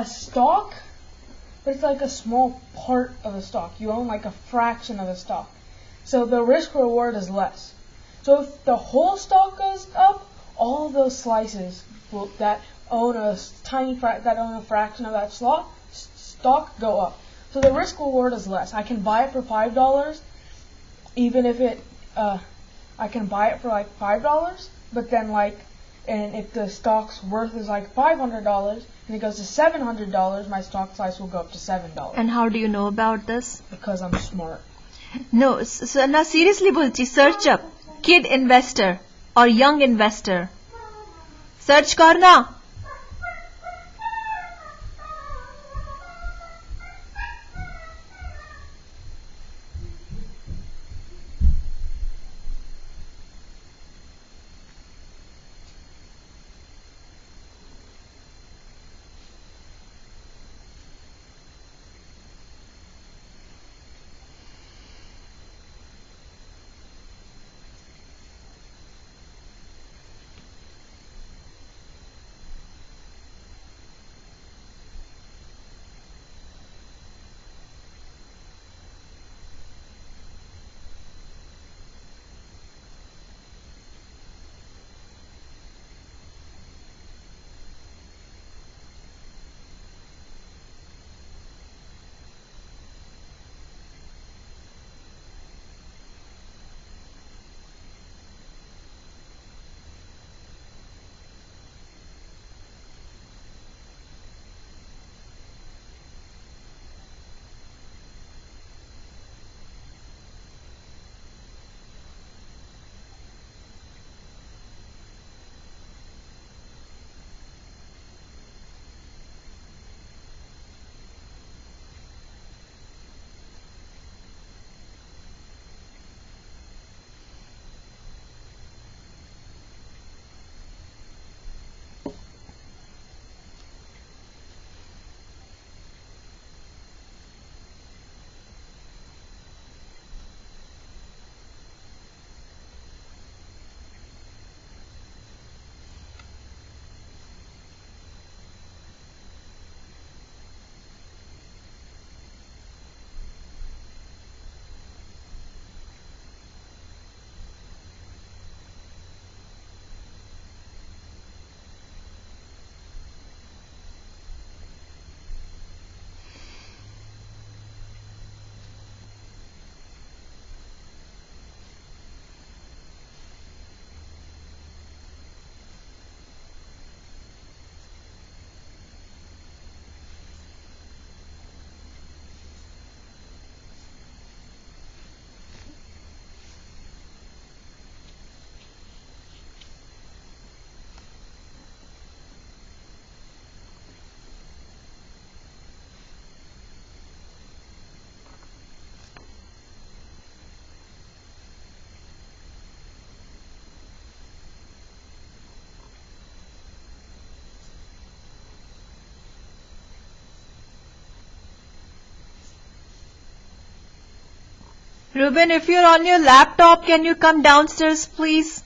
stock, but it's like a small part of a stock. You own like a fraction of the stock. So the risk reward is less. So if the whole stock goes up, all those slices that own a fraction of that stock go up. So the risk reward is less. I can buy it for $5, even if I can buy it for like $5, but then and if the stock's worth is like $500 and it goes to $700, my stock slice will go up to $7. And how do you know about this? Because I'm smart. No, so now seriously bolchi, search up kid investor or young investor. Search karna. Ruben, if you're on your laptop, can you come downstairs, please?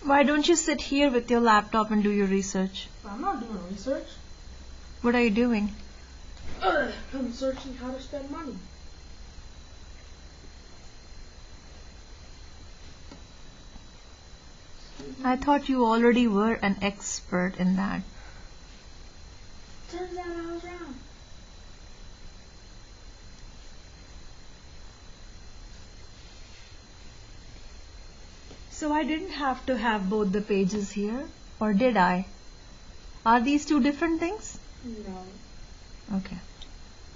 Why don't you sit here with your laptop and do your research? I'm not doing research. What are you doing? I'm searching how to spend money. I thought you already were an expert in that. Turns out I was wrong. So I didn't have to have both the pages here, or did I? Are these two different things? No. Okay.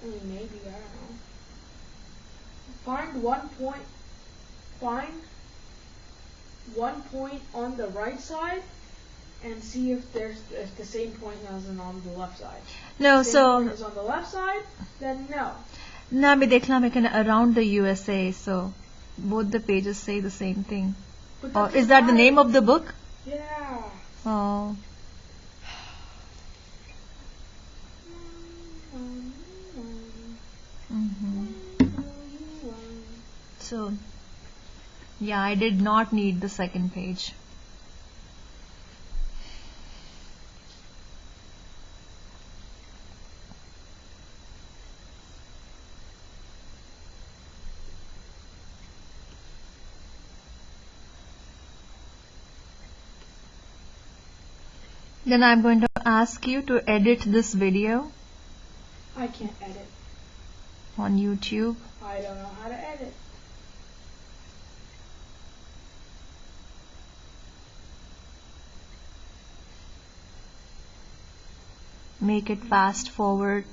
I mean, maybe, I don't know. Find one point. Find one point on the right side and see if the same point is on the left side. No, If the same point is on the left side, then no. ना मैं देखना मैं कहना around the USA, so both the pages say the same thing. But Oh, that's is that the fine. name of the book? Yeah. Oh. Mm-hmm. So, yeah, I did not need the second page. Then I'm going to ask you to edit this video I can't edit. on YouTube. I don't know how to edit. Make it fast forward.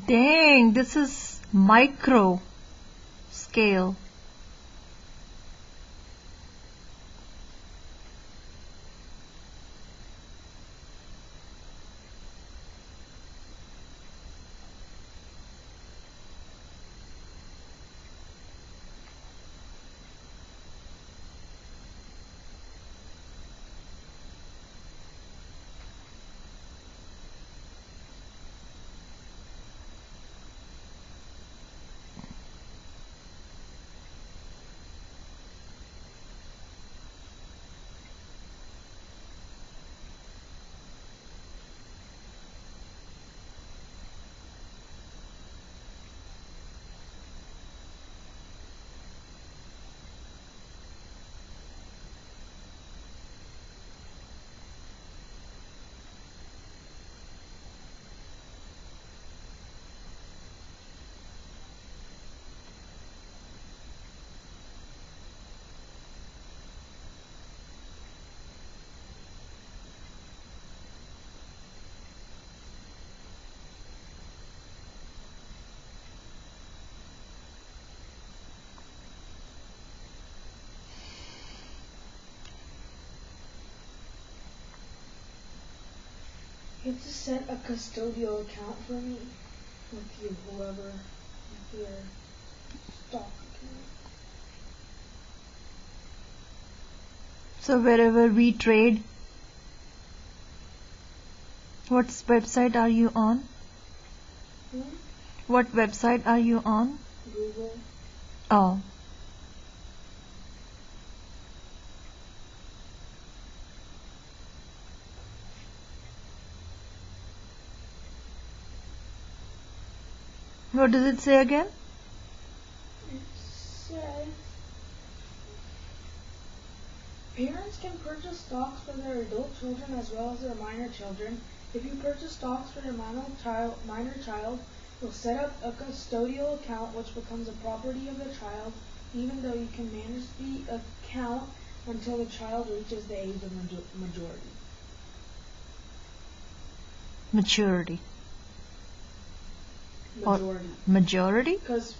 Dang, this is micro scale. You have to set a custodial account for me with you, whoever, with your stock account. So wherever we trade, what website are you on? What website are you on? Google. Oh. What does it say again? It says parents can purchase stocks for their adult children as well as their minor children. If you purchase stocks for your minor child, you'll set up a custodial account which becomes a property of the child, even though you can manage the account until the child reaches the age of majority. Maturity. Majority. Majority? Because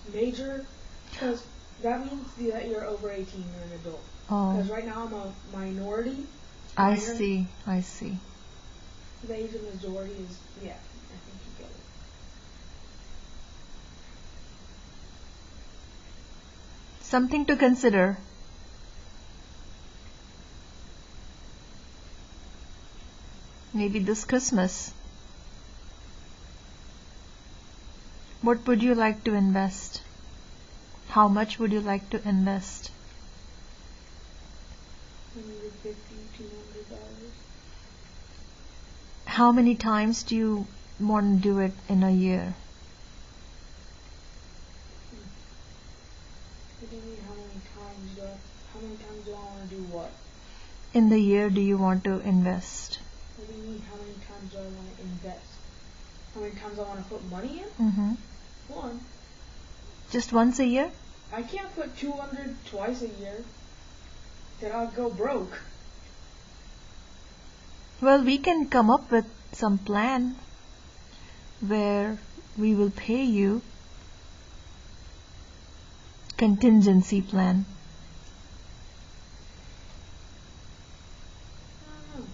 that means that you're over 18, you're an adult. Oh. Because right now I'm a minority. I minor. see. I see. The age of majority is, yeah, I think you get it. Something to consider. Maybe this Christmas. What would you like to invest? How much would you like to invest? $150, $200. How many times do you want to do it in a year? What do you mean how many times do I want to do what? In the year do you want to invest? What do you mean how many times do I want to invest? How many times I want to put money in? Mm-hmm. One. Just once a year? I can't put 200 twice a year. Then I'll go broke. Well, we can come up with some plan where we will pay you contingency plan. I don't know.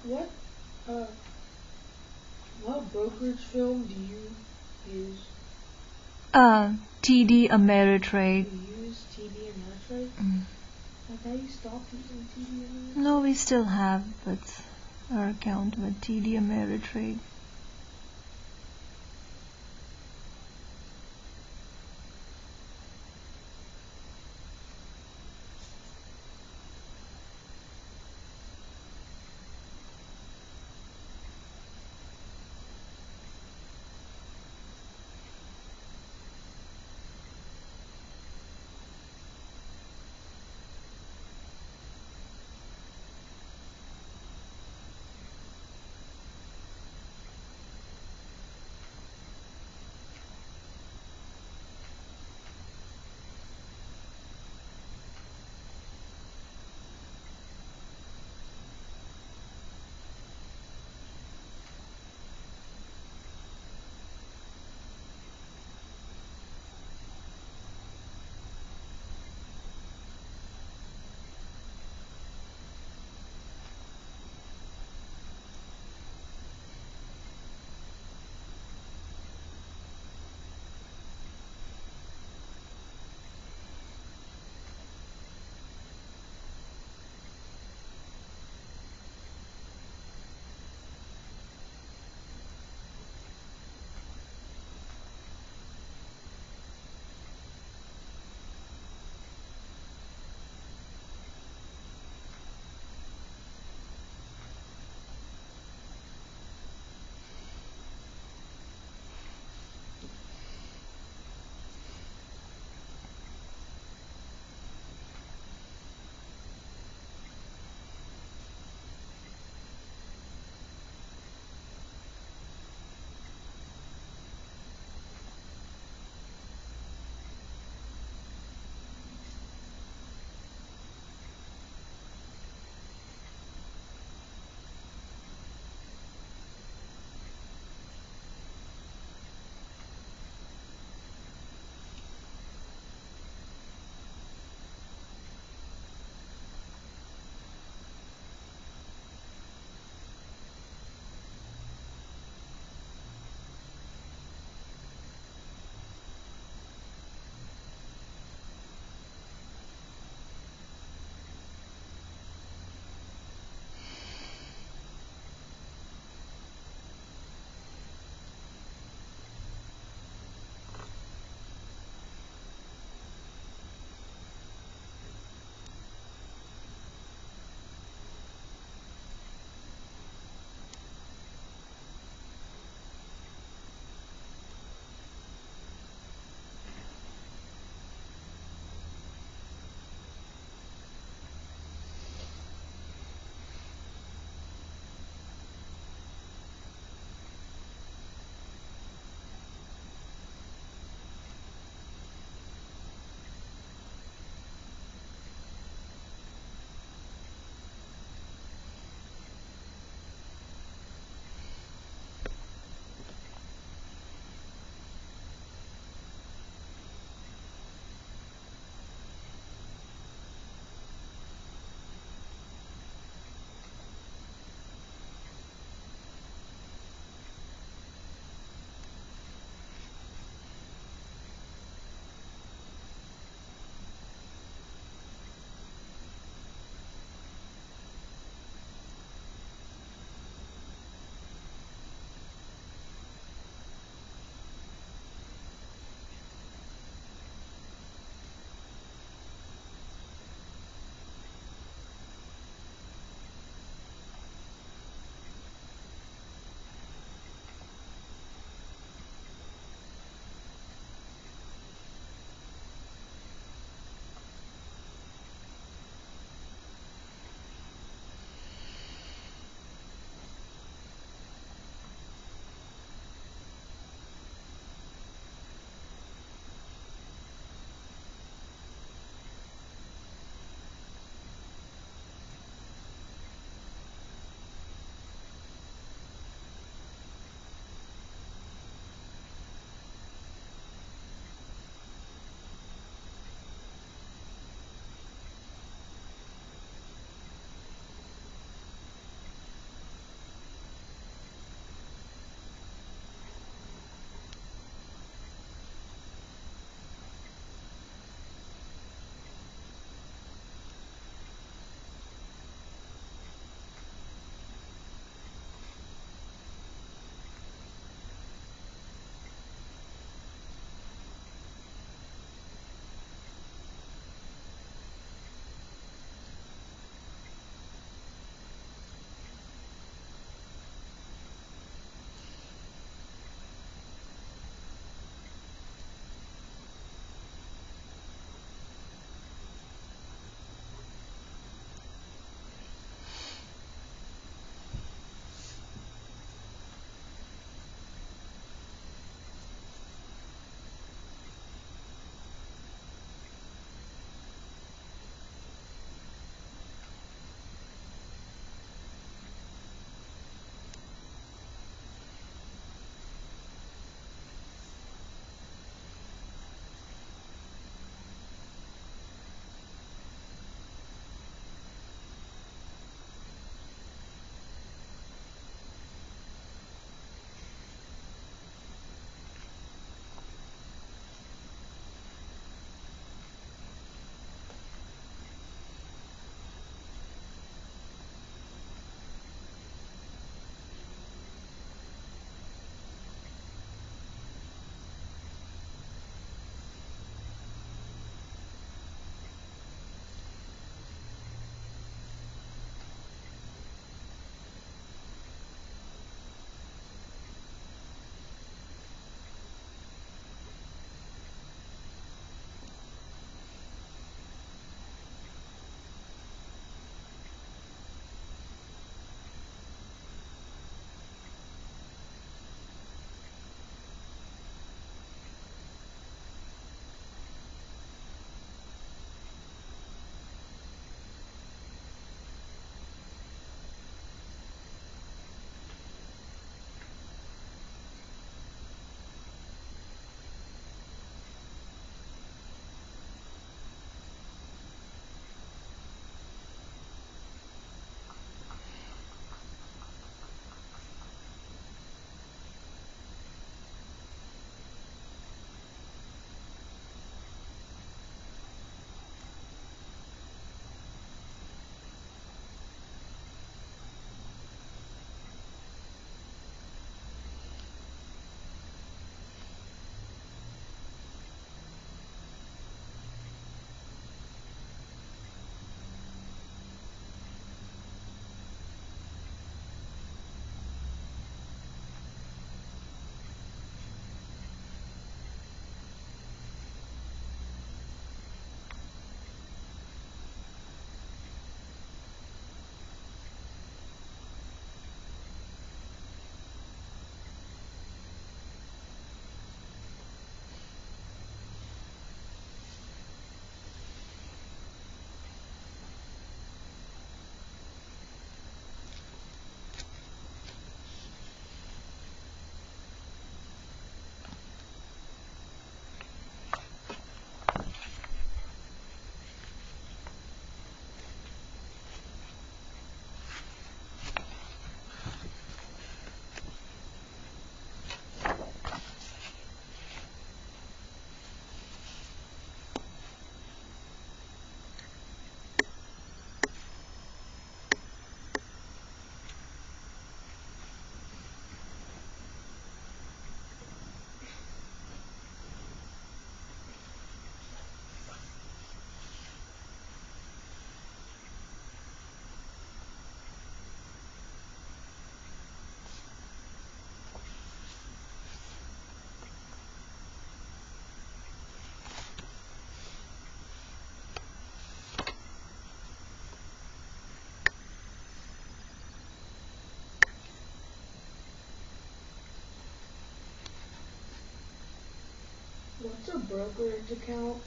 What uh what brokerage firm do you use? TD Ameritrade. You use TD Ameritrade? Mm. I thought you stopped using TD Ameritrade. No, we still have with our account with TD Ameritrade. a brokerage account?